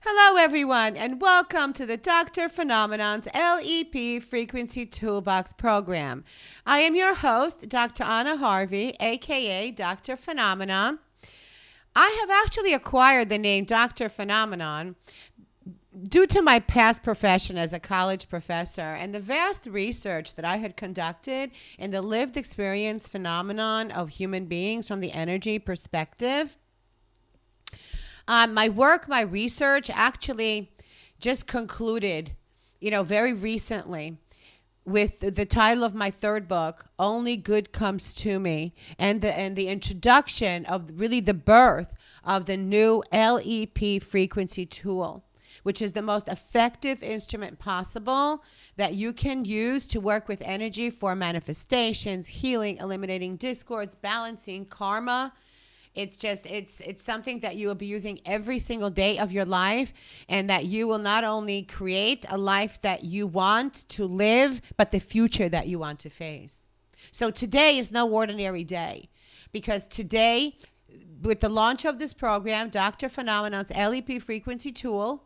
Hello, everyone, and welcome to the Dr. Phenomenon's LEP Frequency Toolbox program. I am your host, Dr. Anna Harvey, aka Dr. Phenomenon. I have actually acquired the name Dr. Phenomenon due to my past profession as a college professor and the vast research that I had conducted in the lived experience phenomenon of human beings from the energy perspective. My research actually just concluded, very recently with the title of my third book, Only Good Comes to Me, and the introduction of really the birth of the new LEP frequency tool, which is the most effective instrument possible that you can use to work with energy for manifestations, healing, eliminating discords, balancing karma. It's something that you will be using every single day of your life, and that you will not only create a life that you want to live, but the future that you want to face. So today is no ordinary day, because today, with the launch of this program, Dr. Phenomenon's LEP frequency tool,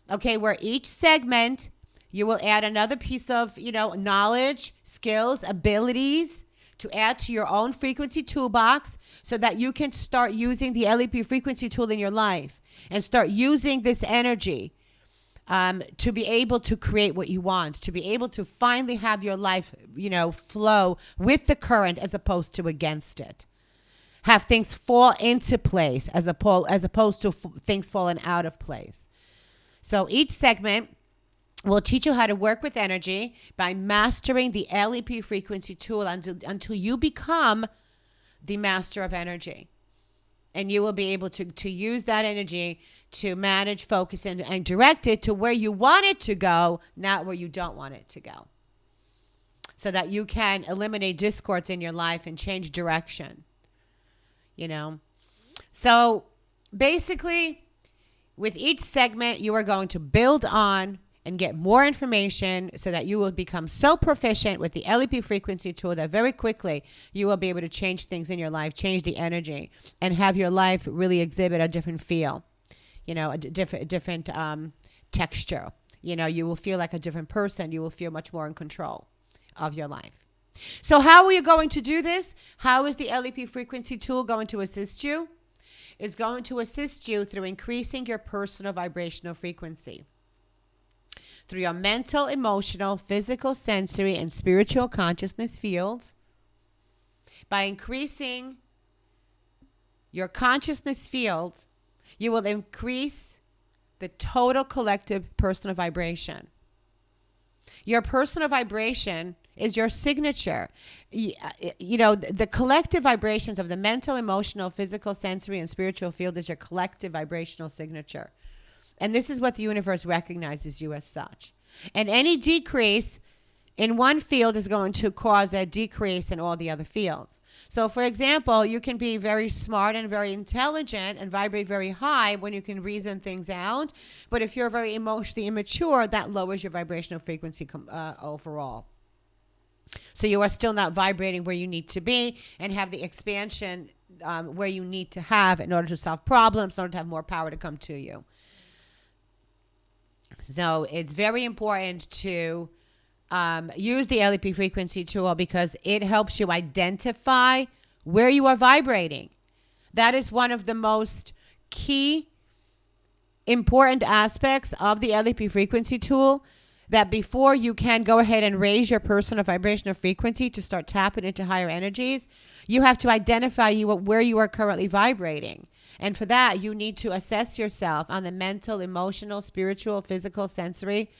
where each segment you will add another piece of, knowledge, skills, abilities to add to your own frequency toolbox so that you can start using the LEP frequency tool in your life and start using this energy to be able to create what you want, to be able to finally have your life, flow with the current as opposed to against it. Have things fall into place as opposed to things falling out of place. So each segment will teach you how to work with energy by mastering the LEP frequency tool until you become the master of energy. And you will be able to use that energy to manage, focus, and direct it to where you want it to go, not where you don't want it to go. So that you can eliminate discords in your life and change direction. So basically, with each segment, you are going to build on and get more information so that you will become so proficient with the LEP frequency tool that very quickly you will be able to change things in your life, change the energy, and have your life really exhibit a different feel, a different texture. You will feel like a different person. You will feel much more in control of your life. So how are you going to do this? How is the LEP frequency tool going to assist you? It's going to assist you through increasing your personal vibrational frequency, through your mental, emotional, physical, sensory, and spiritual consciousness fields. By increasing your consciousness fields, you will increase the total collective personal vibration. Your personal vibration is your signature. The collective vibrations of the mental, emotional, physical, sensory, and spiritual field is your collective vibrational signature. And this is what the universe recognizes you as such. And any decrease in one field is going to cause a decrease in all the other fields. So, for example, you can be very smart and very intelligent and vibrate very high when you can reason things out. But if you're very emotionally immature, that lowers your vibrational frequency overall. So you are still not vibrating where you need to be and have the expansion where you need to have in order to solve problems, in order to have more power to come to you. So it's very important to use the LEP frequency tool because it helps you identify where you are vibrating. That is one of the most key important aspects of the LEP frequency tool, that before you can go ahead and raise your personal vibrational frequency to start tapping into higher energies, you have to identify where you are currently vibrating. And for that, you need to assess yourself on the mental, emotional, spiritual, physical, sensory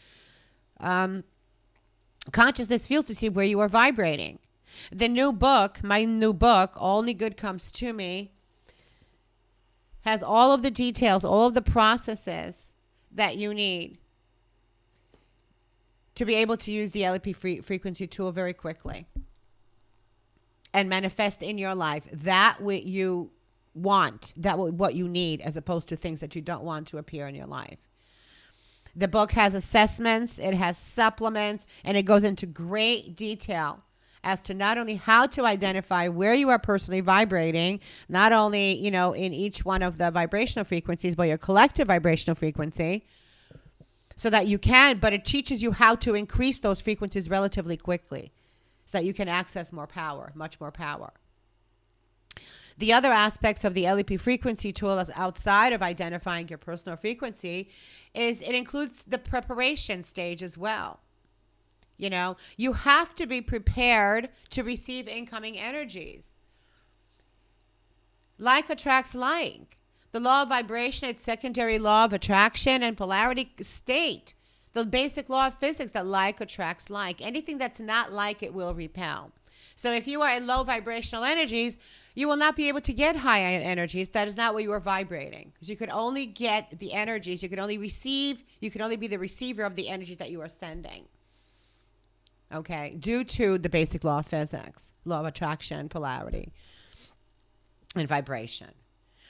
consciousness fields to see where you are vibrating. My new book, Only Good Comes to Me, has all of the details, all of the processes that you need to be able to use the LEP frequency tool very quickly and manifest in your life that what you want, what you need, as opposed to things that you don't want to appear in your life. The book has assessments, it has supplements, and it goes into great detail as to not only how to identify where you are personally vibrating, not only, in each one of the vibrational frequencies, but your collective vibrational frequency, so that you can, but it teaches you how to increase those frequencies relatively quickly so that you can access more power, much more power. The other aspects of the LEP frequency tool is outside of identifying your personal frequency is it includes the preparation stage as well. You have to be prepared to receive incoming energies. Like attracts like. The law of vibration, its secondary law of attraction and polarity state. The basic law of physics that like attracts like. Anything that's not like it will repel. So if you are in low vibrational energies, you will not be able to get high energies. That is not what you are vibrating. Because you can only get the energies. You can only receive. You can only be the receiver of the energies that you are sending. Okay, due to the basic law of physics, law of attraction, polarity, and vibration.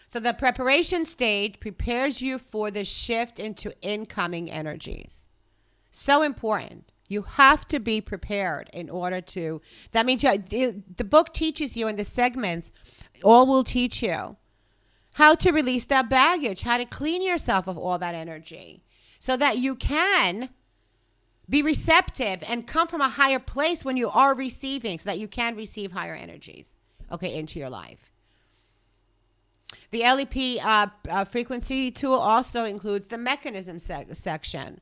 So the preparation stage prepares you for the shift into incoming energies. So important. You have to be prepared in order to, that means the book teaches you in the segments, all will teach you how to release that baggage, how to clean yourself of all that energy so that you can be receptive and come from a higher place when you are receiving so that you can receive higher energies, into your life. The LEP frequency tool also includes the mechanism section,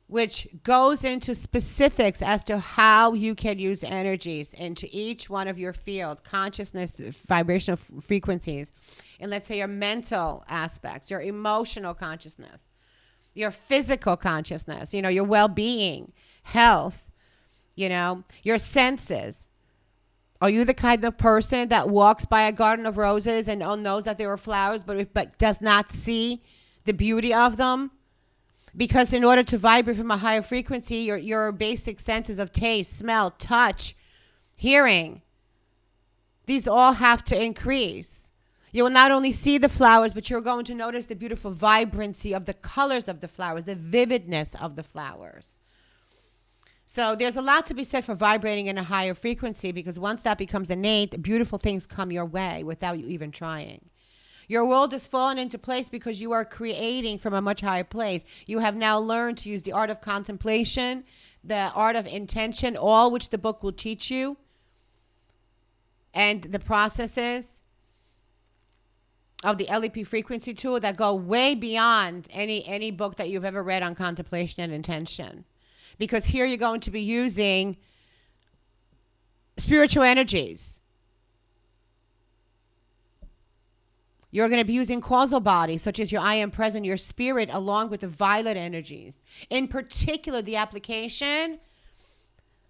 which goes into specifics as to how you can use energies into each one of your fields, consciousness, vibrational frequencies, and let's say your mental aspects, your emotional consciousness, your physical consciousness, your well-being, health, your senses. Are you the kind of person that walks by a garden of roses and knows that there are flowers, but does not see the beauty of them? Because in order to vibrate from a higher frequency, your basic senses of taste, smell, touch, hearing, these all have to increase. You will not only see the flowers, but you're going to notice the beautiful vibrancy of the colors of the flowers, the vividness of the flowers. So there's a lot to be said for vibrating in a higher frequency, because once that becomes innate, beautiful things come your way without you even trying. Your world has fallen into place because you are creating from a much higher place. You have now learned to use the art of contemplation, the art of intention, all which the book will teach you, and the processes of the LEP frequency tool that go way beyond any book that you've ever read on contemplation and intention. Because here you're going to be using spiritual energies. You're going to be using causal bodies, such as your I am present, your spirit, along with the violet energies. In particular, the application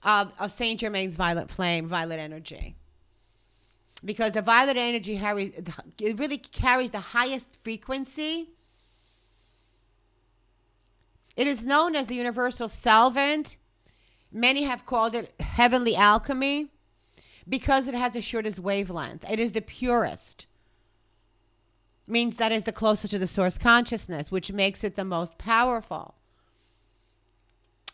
of Saint Germain's violet flame, violet energy. Because the violet energy it really carries the highest frequency. It is known as the universal solvent. Many have called it heavenly alchemy because it has the shortest wavelength. It is the purest. Means that is the closest to the source consciousness, which makes it the most powerful.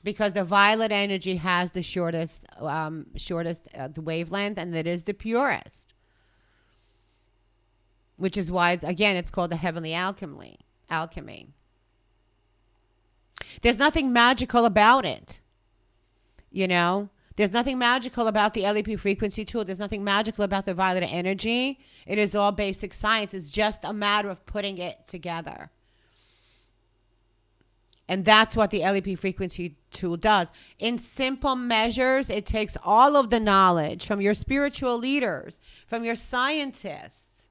Because the violet energy has the shortest the wavelength, and it is the purest. Which is why, it's called the heavenly alchemy. There's nothing magical about it. There's nothing magical about the LEP frequency tool. There's nothing magical about the violet energy. It is all basic science. It's just a matter of putting it together. And that's what the LEP frequency tool does. In simple measures, it takes all of the knowledge from your spiritual leaders, from your scientists,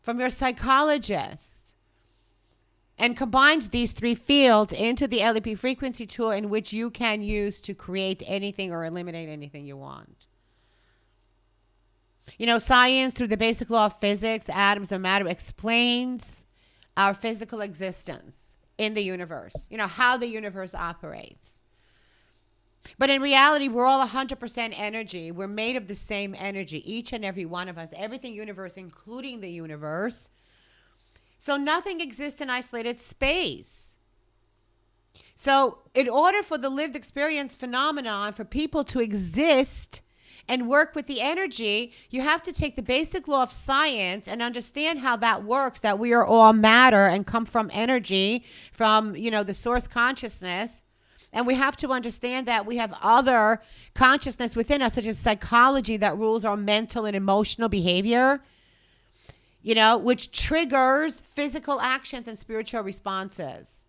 from your psychologists, and combines these three fields into the LEP frequency tool, in which you can use to create anything or eliminate anything you want. Science, through the basic law of physics, atoms and matter, explains our physical existence in the universe, how the universe operates. But in reality, we're all 100% energy. We're made of the same energy, each and every one of us, everything universe, including the universe. So nothing exists in isolated space. So in order for the lived experience phenomenon, for people to exist and work with the energy, you have to take the basic law of science and understand how that works, that we are all matter and come from energy, from, the source consciousness. And we have to understand that we have other consciousness within us, such as psychology, that rules our mental and emotional behavior, which triggers physical actions and spiritual responses.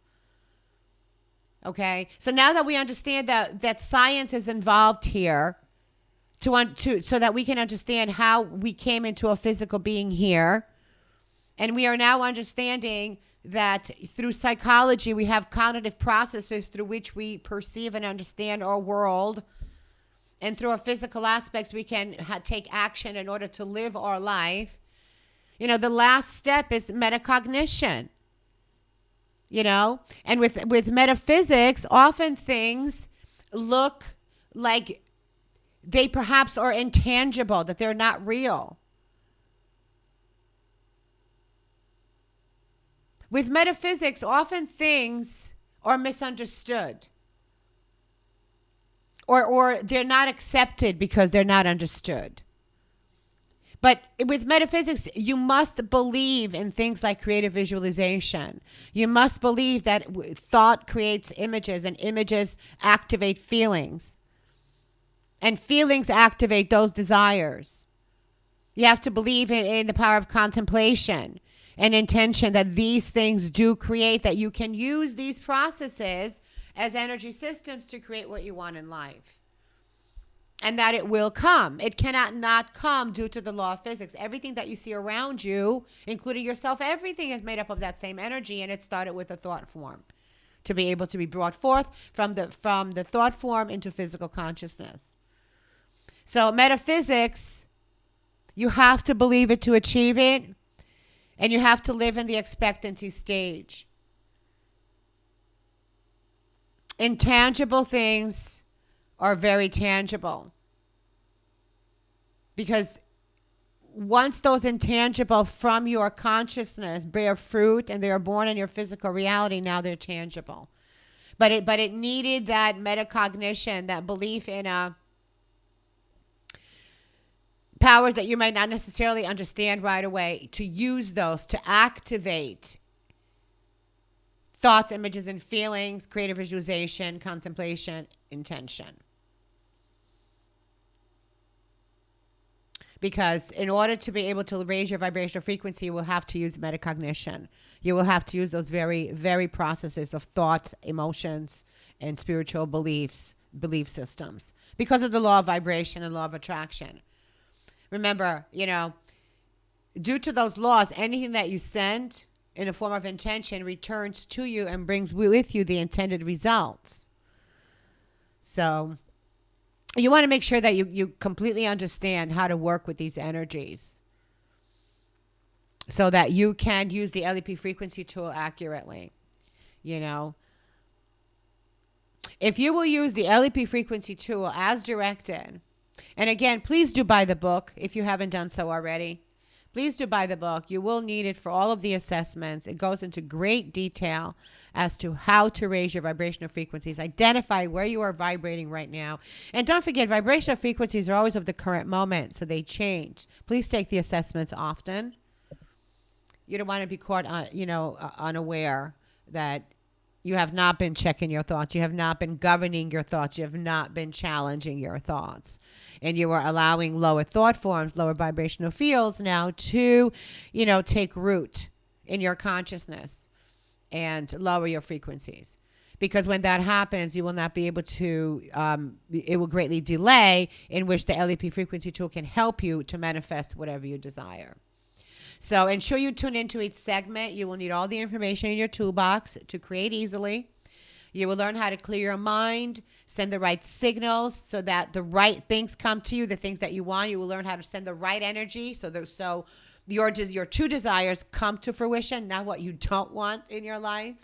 Okay? So now that we understand that science is involved here, so that we can understand how we came into a physical being here, and we are now understanding that through psychology, we have cognitive processes through which we perceive and understand our world. And through our physical aspects, we can take action in order to live our life. The last step is metacognition. And with metaphysics, often things look like they perhaps are intangible, that they're not real. With metaphysics, often things are misunderstood, or they're not accepted because they're not understood. But with metaphysics, you must believe in things like creative visualization. You must believe that thought creates images, and images activate feelings, and feelings activate those desires. You have to believe in the power of contemplation and intention, that these things do create, that you can use these processes as energy systems to create what you want in life. And that it will come. It cannot not come due to the law of physics. Everything that you see around you, including yourself, everything is made up of that same energy, and it started with a thought form to be able to be brought forth from the thought form into physical consciousness. So metaphysics, you have to believe it to achieve it. And you have to live in the expectancy stage. Intangible things are very tangible. Because once those intangible from your consciousness bear fruit and they are born in your physical reality, now they're tangible. But it needed that metacognition, that belief in powers that you might not necessarily understand right away, to use those to activate thoughts, images, and feelings, creative visualization, contemplation, intention. Because in order to be able to raise your vibrational frequency, you will have to use metacognition. You will have to use those very, very processes of thought, emotions, and spiritual belief systems, because of the law of vibration and law of attraction. Remember, due to those laws, anything that you send in the form of intention returns to you and brings with you the intended results. So you want to make sure that you completely understand how to work with these energies so that you can use the LEP frequency tool accurately. If you will use the LEP frequency tool as directed, and again, please do buy the book if you haven't done so already. Please do buy the book. You will need it for all of the assessments. It goes into great detail as to how to raise your vibrational frequencies, identify where you are vibrating right now. And don't forget, vibrational frequencies are always of the current moment, so they change. Please take the assessments often. You don't want to be caught, unaware that you have not been checking your thoughts. You have not been governing your thoughts. You have not been challenging your thoughts. And you are allowing lower thought forms, lower vibrational fields now to, take root in your consciousness and lower your frequencies. Because when that happens, you will not be able to, it will greatly delay, in which the LEP frequency tool can help you to manifest whatever you desire. So ensure you tune into each segment. You will need all the information in your toolbox to create easily. You will learn how to clear your mind, send the right signals so that the right things come to you, the things that you want. You will learn how to send the right energy so your true desires come to fruition, not what you don't want in your life.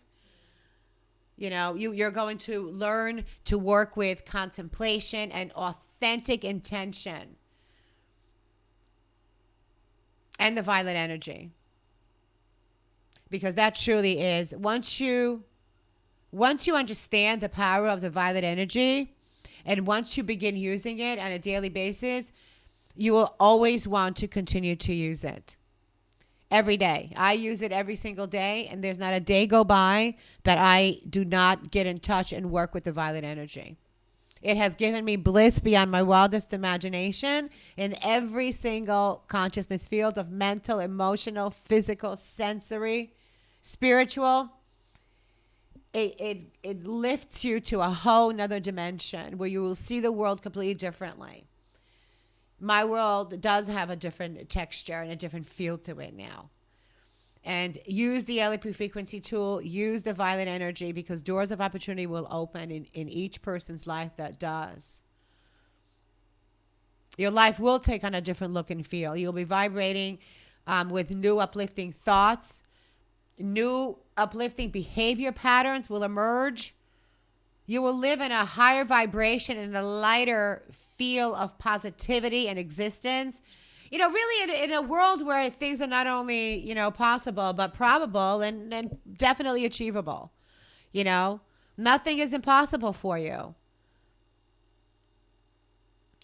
You're going to learn to work with contemplation and authentic intention. And the violet energy. Because that truly is, once you understand the power of the violet energy And once you begin using it on a daily basis, you will always want to continue to use it. Every day. I use it every single day, and there's not a day go by that I do not get in touch and work with the violet energy. It has given me bliss beyond my wildest imagination in every single consciousness field of mental, emotional, physical, sensory, spiritual. It lifts you to a whole nother dimension where you will see the world completely differently. My world does have a different texture and a different feel to it now. And use the LEP frequency tool, use the violet energy, because doors of opportunity will open in each person's life that does. Your life will take on a different look and feel. You'll be vibrating with new uplifting thoughts. New uplifting behavior patterns will emerge. You will live in a higher vibration and a lighter feel of positivity and existence. You know, really in a world where things are not only, you know, possible, but probable and definitely achievable. You know, nothing is impossible for you.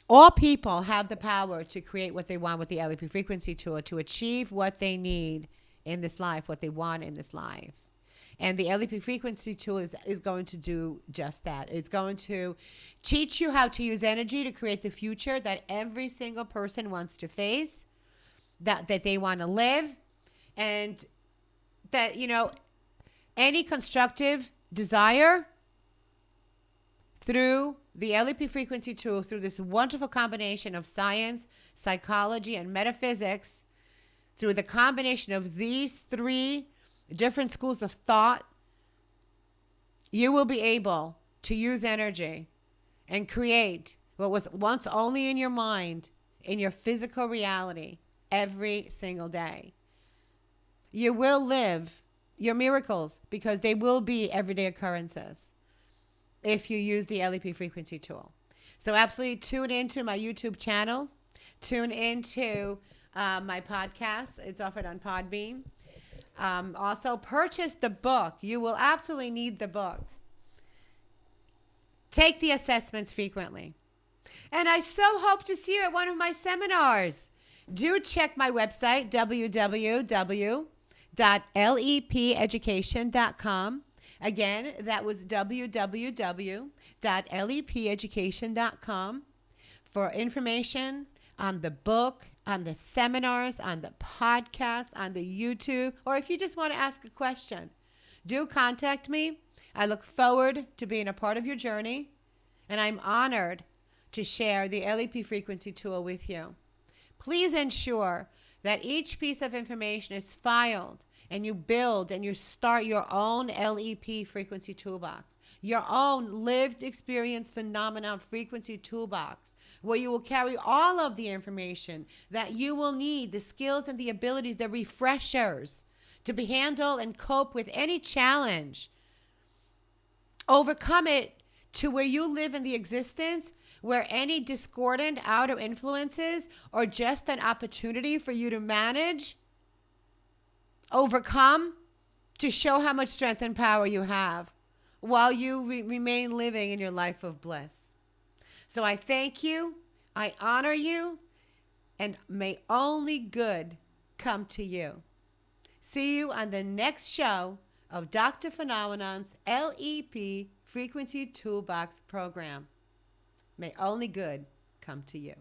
All people have the power to create what they want with the LEP frequency tool, to achieve what they need in this life, what they want in this life. And the LEP frequency tool is going to do just that. It's going to teach you how to use energy to create the future that every single person wants to face, that they want to live, and that, you know, any constructive desire through the LEP frequency tool, through this wonderful combination of science, psychology, and metaphysics, through the combination of these three different schools of thought, you will be able to use energy and create what was once only in your mind, in your physical reality, every single day. You will live your miracles because they will be everyday occurrences if you use the LEP frequency tool. So absolutely tune into my YouTube channel. Tune into my podcast. It's offered on Podbean. Also, purchase the book. You will absolutely need the book. Take the assessments frequently. And I so hope to see you at one of my seminars. Do check my website, www.lepeducation.com. Again, that was www.lepeducation.com for information on the book, on the seminars, on the podcast, on the YouTube, or if you just want to ask a question, do contact me. I look forward to being a part of your journey, and I'm honored to share the LEP frequency tool with you. Please ensure that each piece of information is filed and you build and you start your own LEP frequency toolbox, your own lived experience phenomenon frequency toolbox, where you will carry all of the information that you will need, the skills and the abilities, the refreshers to be handle and cope with any challenge. Overcome it to where you live in the existence where any discordant outer influences or just an opportunity for you to manage, overcome, to show how much strength and power you have while you remain living in your life of bliss. So I thank you, I honor you, and may only good come to you. See you on the next show of Dr. Phenomenon's LEP Frequency Toolbox program. May only good come to you.